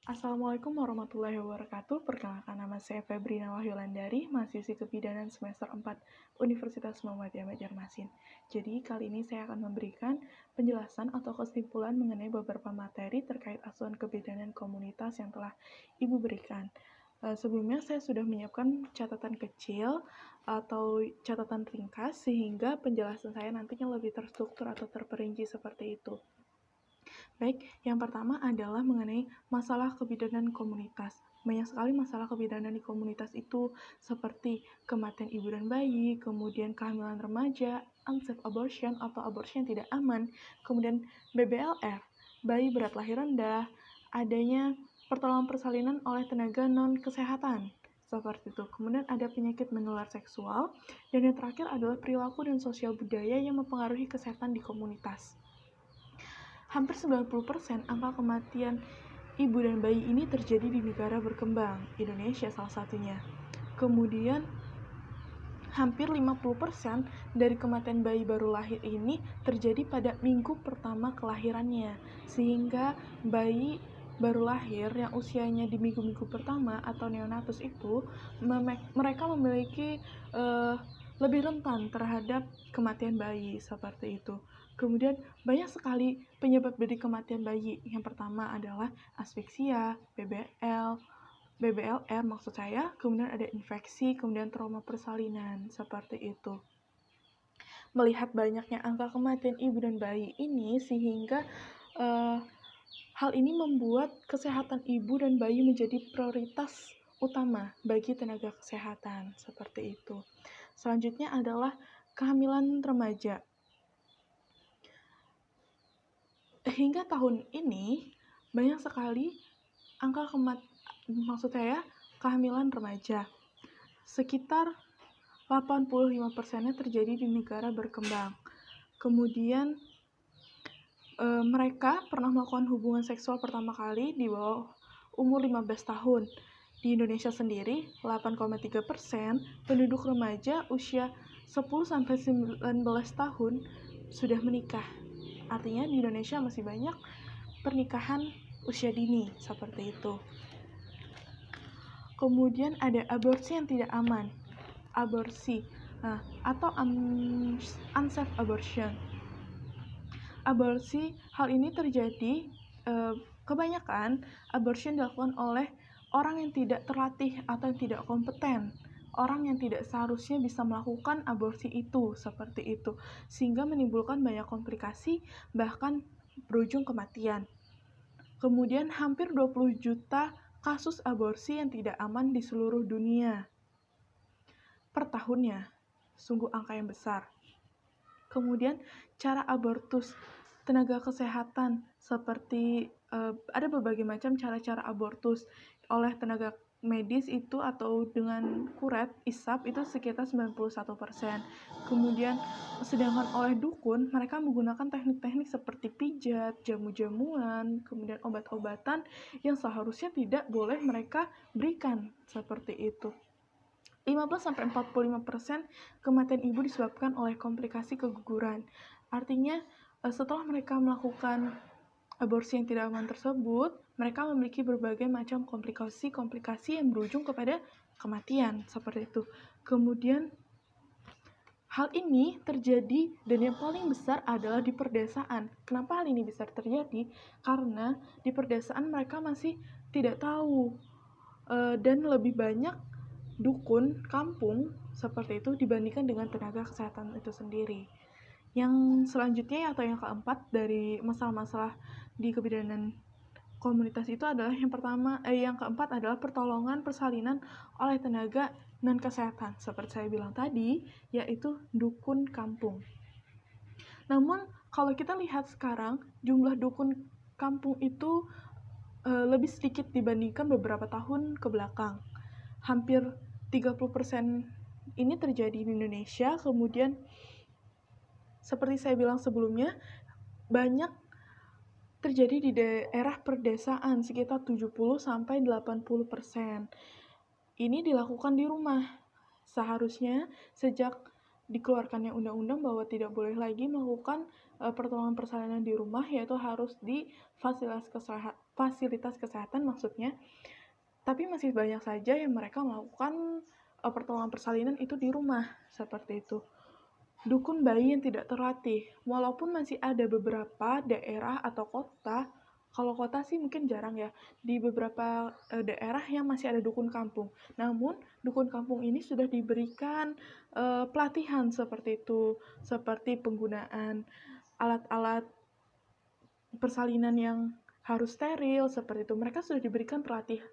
Assalamualaikum warahmatullahi wabarakatuh. Perkenalkan, nama saya Febrina Wahyulandari, mahasiswi kebidanan semester 4 Universitas Muhammadiyah Banjarmasin. Jadi, kali ini saya akan memberikan penjelasan atau kesimpulan mengenai beberapa materi terkait asuhan kebidanan komunitas yang telah Ibu berikan. Sebelumnya saya sudah menyiapkan catatan kecil atau catatan ringkas sehingga penjelasan saya nantinya lebih terstruktur atau terperinci seperti itu. Baik, yang pertama adalah mengenai masalah kebidanan komunitas. Banyak sekali masalah kebidanan di komunitas itu seperti kematian ibu dan bayi, kemudian kehamilan remaja, unsafe abortion atau abortion yang tidak aman, kemudian BBLR, bayi berat lahir rendah, adanya pertolongan persalinan oleh tenaga non-kesehatan, seperti itu. Kemudian ada penyakit menular seksual, dan yang terakhir adalah perilaku dan sosial budaya yang mempengaruhi kesehatan di komunitas. Hampir 90% angka kematian ibu dan bayi ini terjadi di negara berkembang, Indonesia salah satunya. Kemudian, hampir 50% dari kematian bayi baru lahir ini terjadi pada minggu pertama kelahirannya, sehingga bayi baru lahir yang usianya di minggu-minggu pertama atau neonatus itu, mereka memiliki lebih rentan terhadap kematian bayi seperti itu. Kemudian banyak sekali penyebab dari kematian bayi. Yang pertama adalah asfiksia, BBLR maksud saya, kemudian ada infeksi, kemudian trauma persalinan, seperti itu. Melihat banyaknya angka kematian ibu dan bayi ini, sehingga hal ini membuat kesehatan ibu dan bayi menjadi prioritas utama bagi tenaga kesehatan, seperti itu. Selanjutnya adalah kehamilan remaja. Hingga tahun ini, banyak sekali angka kehamilan remaja. Sekitar 85%-nya terjadi di negara berkembang. Kemudian, mereka pernah melakukan hubungan seksual pertama kali di bawah umur 15 tahun. Di Indonesia sendiri, 8,3% penduduk remaja usia 10-19 tahun sudah menikah. Artinya di Indonesia masih banyak pernikahan usia dini, seperti itu. Kemudian ada aborsi yang tidak aman. Aborsi atau unsafe abortion. Aborsi, hal ini terjadi kebanyakan abortion dilakukan oleh orang yang tidak terlatih atau yang tidak kompeten, orang yang tidak seharusnya bisa melakukan aborsi itu, seperti itu, sehingga menimbulkan banyak komplikasi, bahkan berujung kematian. Kemudian hampir 20 juta kasus aborsi yang tidak aman di seluruh dunia per tahunnya, sungguh angka yang besar. Kemudian cara abortus, tenaga kesehatan seperti ada berbagai macam cara-cara abortus oleh tenaga medis itu atau dengan kuret isap itu sekitar 91%. Kemudian sedangkan oleh dukun mereka menggunakan teknik-teknik seperti pijat, jamu-jamuan, kemudian obat-obatan yang seharusnya tidak boleh mereka berikan, seperti itu. 15-45% kematian ibu disebabkan oleh komplikasi keguguran. Artinya, setelah mereka melakukan aborsi yang tidak aman tersebut, mereka memiliki berbagai macam komplikasi yang berujung kepada kematian, seperti itu. Kemudian, hal ini terjadi dan yang paling besar adalah di perdesaan. Kenapa hal ini bisa terjadi? Karena di perdesaan mereka masih tidak tahu dan lebih banyak dukun kampung seperti itu dibandingkan dengan tenaga kesehatan itu sendiri. Yang selanjutnya atau yang keempat dari masalah-masalah di kebidanan komunitas itu adalah yang keempat adalah pertolongan persalinan oleh tenaga non kesehatan seperti saya bilang tadi, yaitu dukun kampung. Namun kalau kita lihat sekarang jumlah dukun kampung itu lebih sedikit dibandingkan beberapa tahun ke belakang. Hampir 30% ini terjadi di Indonesia. Kemudian seperti saya bilang sebelumnya, banyak terjadi di daerah perdesaan sekitar 70-80%. Ini dilakukan di rumah. Seharusnya sejak dikeluarkannya undang-undang bahwa tidak boleh lagi melakukan pertolongan persalinan di rumah, yaitu harus di fasilitas kesehatan maksudnya, tapi masih banyak saja yang mereka melakukan pertolongan persalinan itu di rumah, seperti itu. Dukun bayi yang tidak terlatih, walaupun masih ada beberapa daerah atau kota, kalau kota sih mungkin jarang ya, di beberapa daerah yang masih ada dukun kampung. Namun, dukun kampung ini sudah diberikan pelatihan seperti itu, seperti penggunaan alat-alat persalinan yang harus steril, seperti itu. Mereka sudah diberikan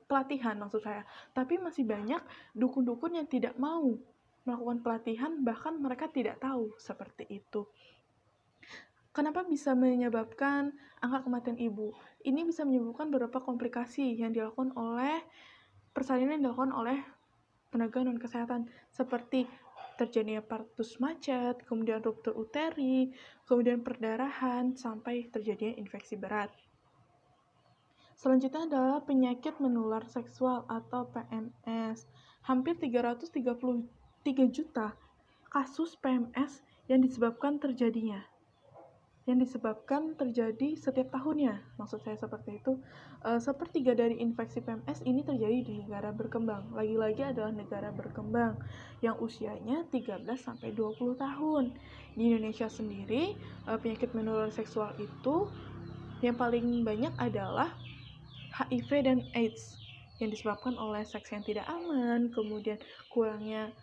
pelatihan maksud saya. Tapi masih banyak dukun-dukun yang tidak mau melakukan pelatihan, bahkan mereka tidak tahu seperti itu. Kenapa bisa menyebabkan angka kematian ibu? Ini bisa menyebabkan beberapa komplikasi yang dilakukan oleh persalinan yang dilakukan oleh tenaga non-kesehatan, seperti terjadinya partus macet, kemudian ruptur uteri, kemudian perdarahan, sampai terjadinya infeksi berat. Selanjutnya adalah penyakit menular seksual atau PMS. Hampir 333 juta kasus PMS yang disebabkan terjadi setiap tahunnya. Maksud saya seperti itu. Sepertiga dari infeksi PMS ini terjadi di negara berkembang. Lagi-lagi adalah negara berkembang yang usianya 13-20 tahun. Di Indonesia sendiri, penyakit menular seksual itu yang paling banyak adalah HIV dan AIDS yang disebabkan oleh seks yang tidak aman, kemudian kurangnya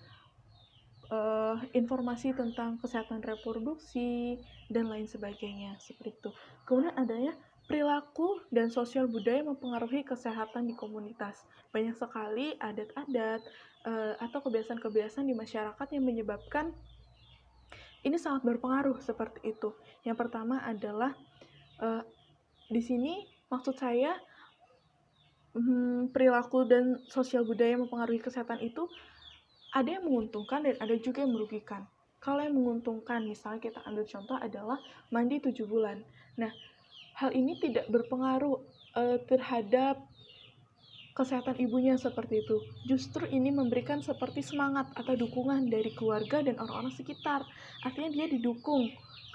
informasi tentang kesehatan reproduksi, dan lain sebagainya, seperti itu. Kemudian adanya perilaku dan sosial budaya mempengaruhi kesehatan di komunitas. Banyak sekali adat-adat atau kebiasaan-kebiasaan di masyarakat yang menyebabkan ini sangat berpengaruh seperti itu. Yang pertama adalah di sini maksud saya perilaku dan sosial budaya yang mempengaruhi kesehatan itu ada yang menguntungkan dan ada juga yang merugikan. Kalau yang menguntungkan, misalnya kita ambil contoh adalah mandi 7 bulan. Nah, hal ini tidak berpengaruh terhadap kesehatan ibunya seperti itu. Justru ini memberikan seperti semangat atau dukungan dari keluarga dan orang-orang sekitar. Artinya dia didukung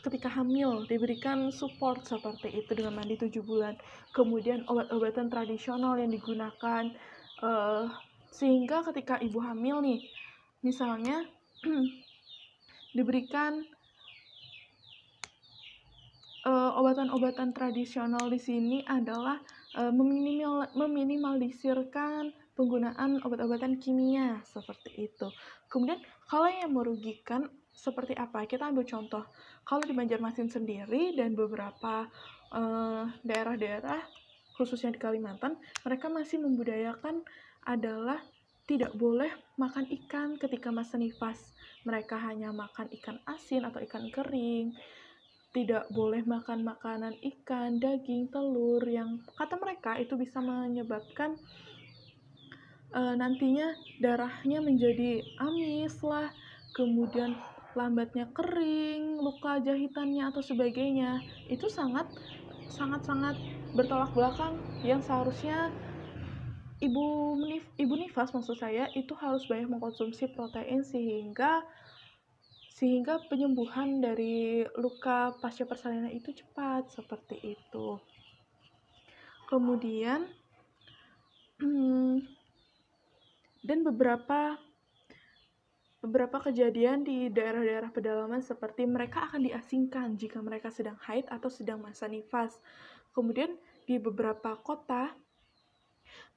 ketika hamil, diberikan support seperti itu dengan mandi 7 bulan. Kemudian obat-obatan tradisional yang digunakan, sehingga ketika ibu hamil nih, misalnya diberikan obat-obatan tradisional di sini adalah meminimalisirkan penggunaan obat-obatan kimia seperti itu. Kemudian kalau yang merugikan seperti apa? Kita ambil contoh. Kalau di Banjarmasin sendiri dan beberapa daerah-daerah khususnya di Kalimantan, mereka masih membudayakan adalah tidak boleh makan ikan ketika masa nifas. Mereka hanya makan ikan asin atau ikan kering. Tidak boleh makan makanan ikan, daging, telur yang kata mereka itu bisa menyebabkan nantinya darahnya menjadi amis lah, kemudian lambatnya kering, luka jahitannya atau sebagainya. Itu sangat bertolak belakang yang seharusnya ibu nifas maksud saya itu harus banyak mengkonsumsi protein sehingga penyembuhan dari luka pasca persalinan itu cepat seperti itu. Kemudian dan beberapa kejadian di daerah-daerah pedalaman seperti mereka akan diasingkan jika mereka sedang haid atau sedang masa nifas. Kemudian di beberapa kota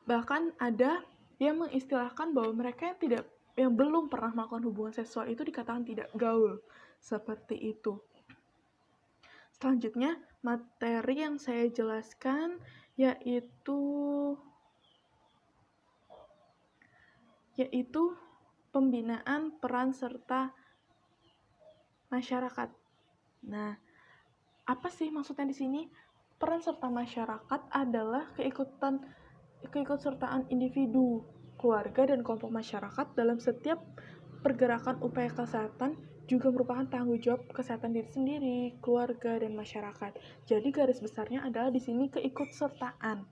bahkan ada yang mengistilahkan bahwa mereka yang belum pernah melakukan hubungan seksual itu dikatakan tidak gaul, seperti itu. Selanjutnya, materi yang saya jelaskan yaitu pembinaan peran serta masyarakat. Nah, apa sih maksudnya di sini? Peran serta masyarakat adalah keikutsertaan individu, keluarga, dan kelompok masyarakat dalam setiap pergerakan upaya kesehatan juga merupakan tanggung jawab kesehatan diri sendiri, keluarga, dan masyarakat. Jadi garis besarnya adalah di sini keikutsertaan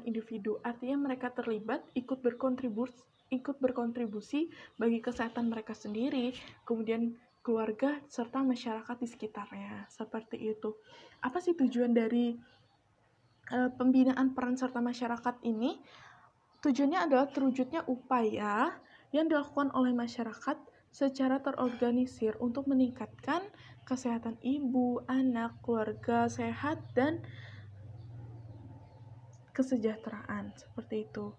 individu, artinya mereka terlibat, ikut berkontribusi bagi kesehatan mereka sendiri, kemudian keluarga, serta masyarakat di sekitarnya, seperti itu. Apa sih tujuan dari pembinaan peran serta masyarakat ini tujuannya adalah terwujudnya upaya yang dilakukan oleh masyarakat secara terorganisir untuk meningkatkan kesehatan ibu, anak, keluarga sehat, dan kesejahteraan, seperti itu.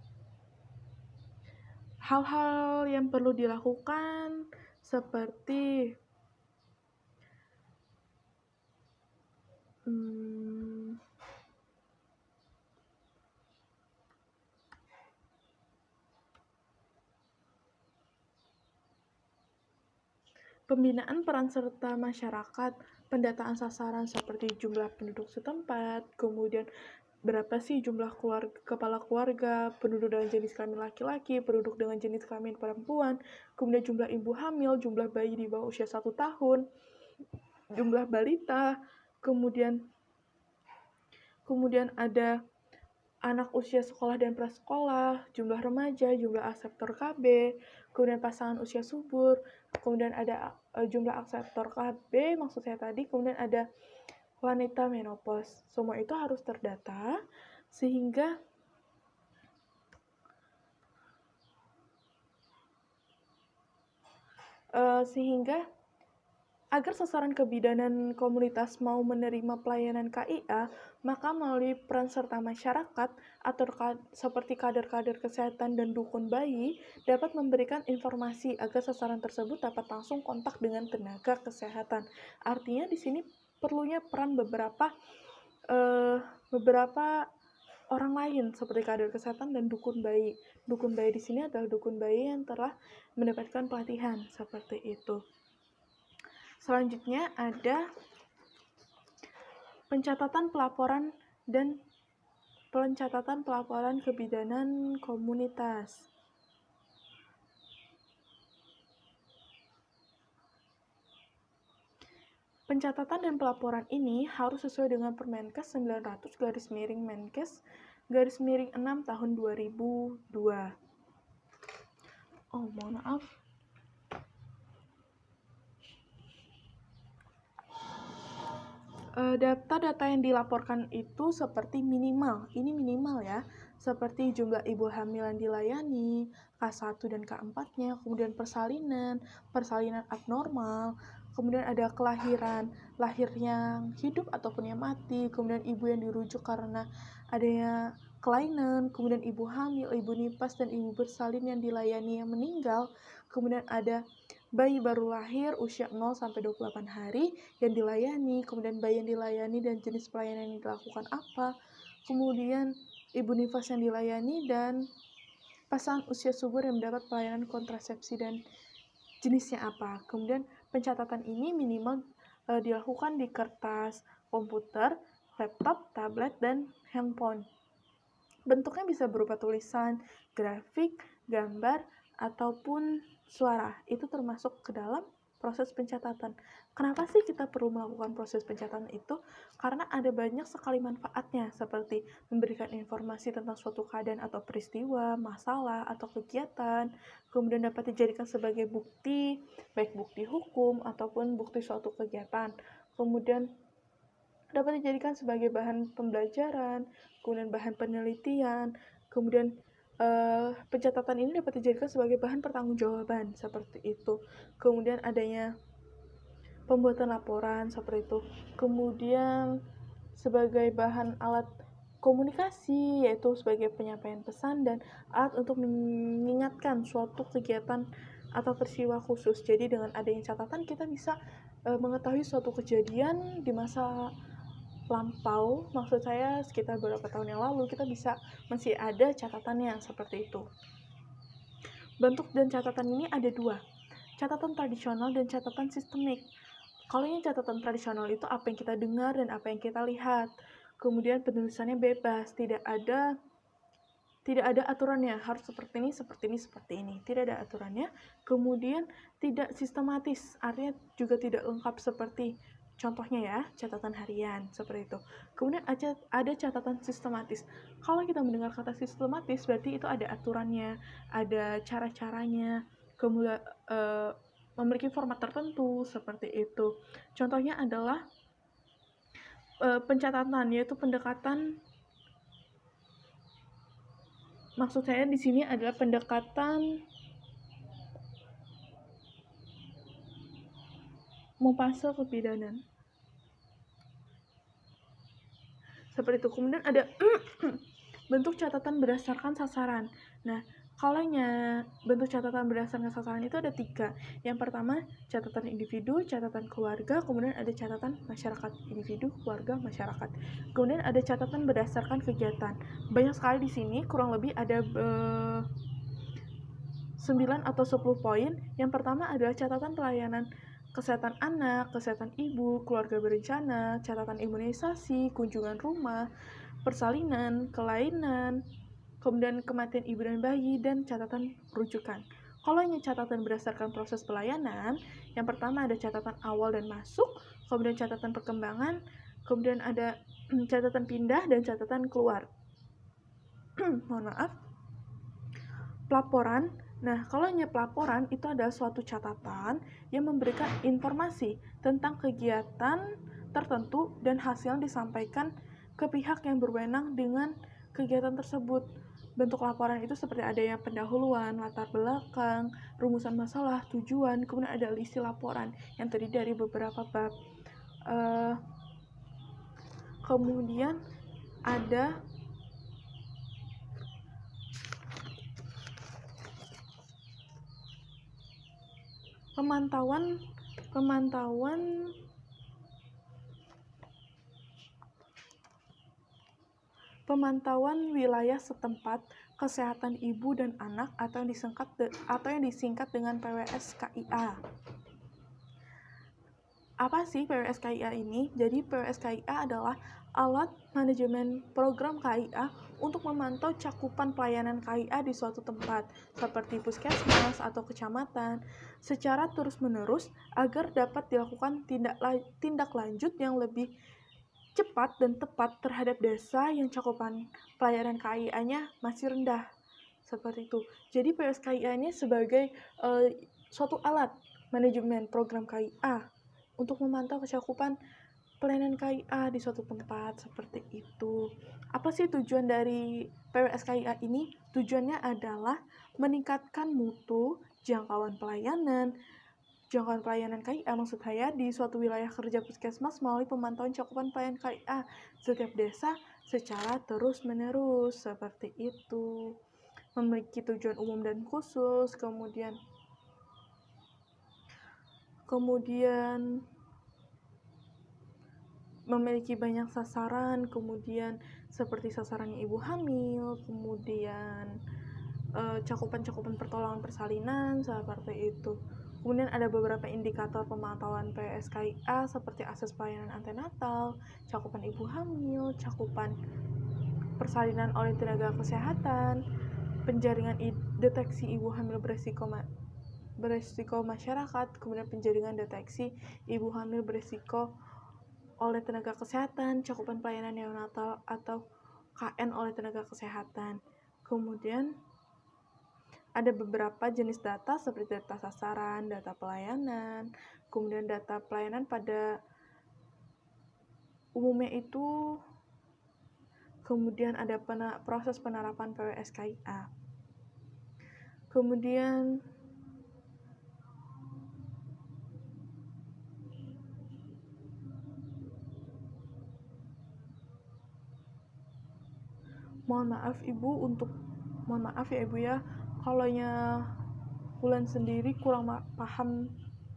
Hal-hal yang perlu dilakukan seperti pembinaan peran serta masyarakat, pendataan sasaran seperti jumlah penduduk setempat, kemudian berapa sih jumlah kepala keluarga, penduduk dengan jenis kelamin laki-laki, penduduk dengan jenis kelamin perempuan, kemudian jumlah ibu hamil, jumlah bayi di bawah usia 1 tahun, jumlah balita, kemudian ada anak usia sekolah dan prasekolah, jumlah remaja, jumlah akseptor KB, kemudian pasangan usia subur, kemudian ada jumlah akseptor KB, maksud saya tadi, kemudian ada wanita menopause. Semua itu harus terdata sehingga agar sasaran kebidanan komunitas mau menerima pelayanan KIA, maka melalui peran serta masyarakat atau seperti kader-kader kesehatan dan dukun bayi dapat memberikan informasi agar sasaran tersebut dapat langsung kontak dengan tenaga kesehatan. Artinya di sini perlunya peran beberapa orang lain seperti kader kesehatan dan dukun bayi. Dukun bayi di sini adalah dukun bayi yang telah mendapatkan pelatihan seperti itu. Selanjutnya ada pencatatan pelaporan kebidanan komunitas. Pencatatan dan pelaporan ini harus sesuai dengan Permenkes 900/Menkes/6 tahun 2002. Oh, mohon maaf. Data-data yang dilaporkan itu seperti minimal ya, seperti jumlah ibu hamil yang dilayani, K1 dan K4-nya, kemudian persalinan abnormal, kemudian ada lahir yang hidup ataupun yang mati, kemudian ibu yang dirujuk karena adanya kelainan, kemudian ibu hamil, ibu nifas, dan ibu bersalin yang dilayani yang meninggal, kemudian ada bayi baru lahir usia 0-28 hari yang dilayani, kemudian bayi yang dilayani dan jenis pelayanan yang dilakukan apa, kemudian ibu nifas yang dilayani, dan pasangan usia subur yang mendapat pelayanan kontrasepsi dan jenisnya apa. Kemudian pencatatan ini minimal dilakukan di kertas, komputer, laptop, tablet, dan handphone. Bentuknya bisa berupa tulisan, grafik, gambar, ataupun suara. Itu termasuk ke dalam proses pencatatan. Kenapa sih kita perlu melakukan proses pencatatan itu? Karena ada banyak sekali manfaatnya, seperti memberikan informasi tentang suatu keadaan atau peristiwa, masalah, atau kegiatan, kemudian dapat dijadikan sebagai bukti, baik bukti hukum ataupun bukti suatu kegiatan. Kemudian dapat dijadikan sebagai bahan pembelajaran, kemudian bahan penelitian, kemudian pencatatan ini dapat dijadikan sebagai bahan pertanggungjawaban, seperti itu. Kemudian adanya pembuatan laporan, seperti itu. Kemudian sebagai bahan alat komunikasi, yaitu sebagai penyampaian pesan dan alat untuk mengingatkan suatu kegiatan atau peristiwa khusus. Jadi dengan adanya catatan kita bisa mengetahui suatu kejadian di masa lampau, maksud saya sekitar beberapa tahun yang lalu, kita masih ada catatannya seperti itu. Bentuk dan catatan ini ada dua, catatan tradisional dan catatan sistemik. Kalau yang catatan tradisional itu apa yang kita dengar dan apa yang kita lihat, kemudian penulisannya bebas, tidak ada aturannya, harus seperti ini, tidak ada aturannya. Kemudian tidak sistematis, artinya juga tidak lengkap seperti contohnya ya, catatan harian, seperti itu. Kemudian ada catatan sistematis. Kalau kita mendengar kata sistematis, berarti itu ada aturannya, ada cara-caranya, kemudian memiliki format tertentu, seperti itu. Contohnya adalah pencatatan, yaitu pendekatan Maksud saya di sini adalah pendekatan mufase kebidanan. Seperti itu. Kemudian ada bentuk catatan berdasarkan sasaran. Nah, kalau bentuk catatan berdasarkan sasaran itu ada 3. Yang pertama, catatan individu, catatan keluarga, kemudian ada catatan masyarakat. Individu, keluarga, masyarakat. Kemudian ada catatan berdasarkan kegiatan. Banyak sekali di sini, kurang lebih ada 9 atau 10 poin. Yang pertama adalah catatan pelayanan kesehatan anak, kesehatan ibu, keluarga berencana, catatan imunisasi, kunjungan rumah, persalinan, kelainan, kemudian kematian ibu dan bayi, dan catatan rujukan. Kalau ini catatan berdasarkan proses pelayanan, yang pertama ada catatan awal dan masuk, kemudian catatan perkembangan, kemudian ada catatan pindah, dan catatan keluar. Mohon maaf. Pelaporan. Nah, kalau pelaporan itu adalah suatu catatan yang memberikan informasi tentang kegiatan tertentu dan hasil yang disampaikan ke pihak yang berwenang dengan kegiatan tersebut. Bentuk laporan itu seperti ada yang pendahuluan, latar belakang, rumusan masalah, tujuan, kemudian ada isi laporan yang terdiri dari beberapa bab. Kemudian ada pemantauan wilayah setempat kesehatan ibu dan anak atau yang disingkat dengan PWS-KIA. Apa sih PWS-KIA ini? Jadi PWS-KIA adalah alat manajemen program KIA untuk memantau cakupan pelayanan KIA di suatu tempat, seperti puskesmas atau kecamatan, secara terus-menerus agar dapat dilakukan tindak lanjut yang lebih cepat dan tepat terhadap desa yang cakupan pelayanan KIA-nya masih rendah. Seperti itu. Jadi PWS-KIA ini sebagai suatu alat manajemen program KIA untuk memantau kecakupan pelayanan KIA di suatu tempat, seperti itu. Apa sih tujuan dari PWS-KIA ini? Tujuannya adalah meningkatkan mutu, jangkauan pelayanan KIA maksud saya di suatu wilayah kerja puskesmas melalui pemantauan cakupan pelayanan KIA setiap desa secara terus-menerus, seperti itu. Memiliki tujuan umum dan khusus, kemudian memiliki banyak sasaran, kemudian seperti sasarannya ibu hamil, kemudian cakupan pertolongan persalinan, seperti itu. Kemudian ada beberapa indikator pemantauan PWS-KIA seperti akses pelayanan antenatal, cakupan ibu hamil, cakupan persalinan oleh tenaga kesehatan, penjaringan deteksi ibu hamil beresiko masyarakat, kemudian penjaringan deteksi ibu hamil beresiko oleh tenaga kesehatan, cakupan pelayanan neonatal atau KN oleh tenaga kesehatan. Kemudian ada beberapa jenis data seperti data sasaran, data pelayanan, kemudian data pelayanan pada umumnya itu, kemudian ada proses penerapan PWS-KIA. Kemudian mohon maaf ya Ibu ya, kalau Wulan sendiri kurang paham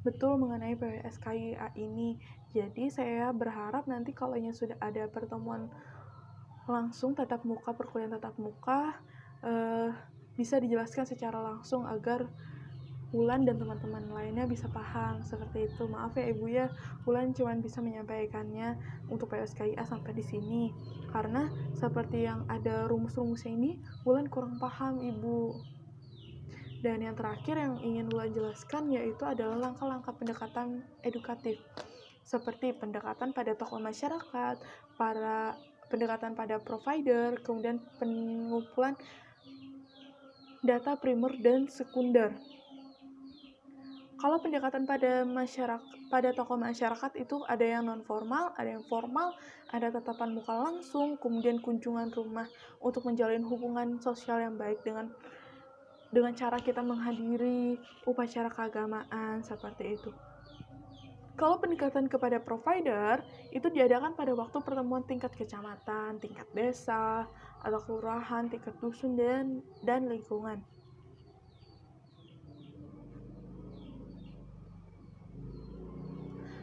betul mengenai PWS-KIA ini. Jadi saya berharap nanti kalau sudah ada pertemuan langsung perkuliahan tatap muka, bisa dijelaskan secara langsung agar Wulan dan teman-teman lainnya bisa paham, seperti itu. Maaf ya Ibu ya, Wulan cuma bisa menyampaikannya untuk PWS-KIA sampai di sini. Karena seperti yang ada rumus-rumusnya ini, Wulan kurang paham Ibu. Dan yang terakhir yang ingin Wulan jelaskan yaitu adalah langkah-langkah pendekatan edukatif. Seperti pendekatan pada tokoh masyarakat, pendekatan pada provider, kemudian pengumpulan data primer dan sekunder. Kalau pendekatan pada tokoh masyarakat itu ada yang non formal, ada yang formal, ada tatapan muka langsung, kemudian kunjungan rumah untuk menjalin hubungan sosial yang baik dengan cara kita menghadiri upacara keagamaan seperti itu. Kalau pendekatan kepada provider itu diadakan pada waktu pertemuan tingkat kecamatan, tingkat desa, atau kelurahan, tingkat dusun dan lingkungan.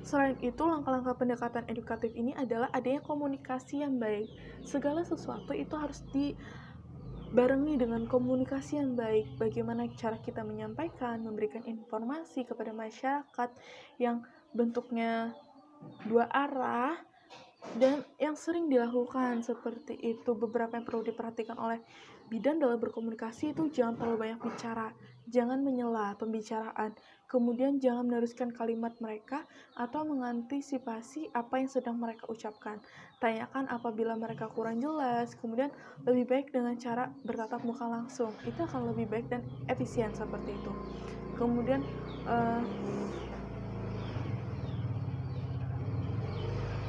Selain itu, langkah-langkah pendekatan edukatif ini adalah adanya komunikasi yang baik. Segala sesuatu itu harus dibarengi dengan komunikasi yang baik. Bagaimana cara kita menyampaikan, memberikan informasi kepada masyarakat yang bentuknya dua arah, dan yang sering dilakukan seperti itu. Beberapa yang perlu diperhatikan oleh bidan dalam berkomunikasi itu jangan terlalu banyak bicara, jangan menyela pembicaraan, kemudian jangan meneruskan kalimat mereka atau mengantisipasi apa yang sedang mereka ucapkan. Tanyakan apabila mereka kurang jelas, kemudian lebih baik dengan cara bertatap muka langsung, itu akan lebih baik dan efisien seperti itu. Kemudian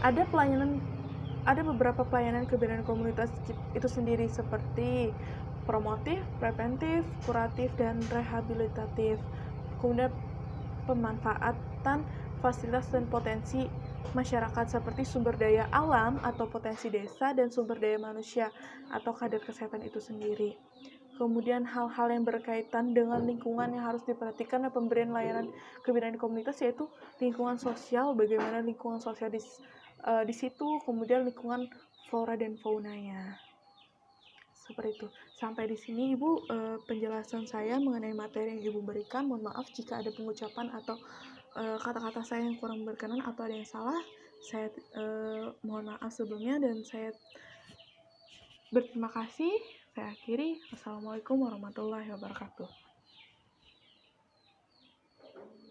ada beberapa pelayanan kebidanan komunitas itu sendiri seperti promotif, preventif, kuratif, dan rehabilitatif. Kemudian pemanfaatan fasilitas dan potensi masyarakat seperti sumber daya alam atau potensi desa dan sumber daya manusia atau kadar kesehatan itu sendiri. Kemudian hal-hal yang berkaitan dengan lingkungan yang harus diperhatikan dan pemberian layanan kebidanan komunitas yaitu lingkungan sosial, bagaimana lingkungan sosial di situ, kemudian lingkungan flora dan faunanya. Seperti itu. Sampai di sini Ibu penjelasan saya mengenai materi yang Ibu berikan. Mohon maaf jika ada pengucapan atau kata-kata saya yang kurang berkenan atau ada yang salah. Saya mohon maaf sebelumnya dan saya berterima kasih. Saya akhiri. Wassalamualaikum warahmatullahi wabarakatuh.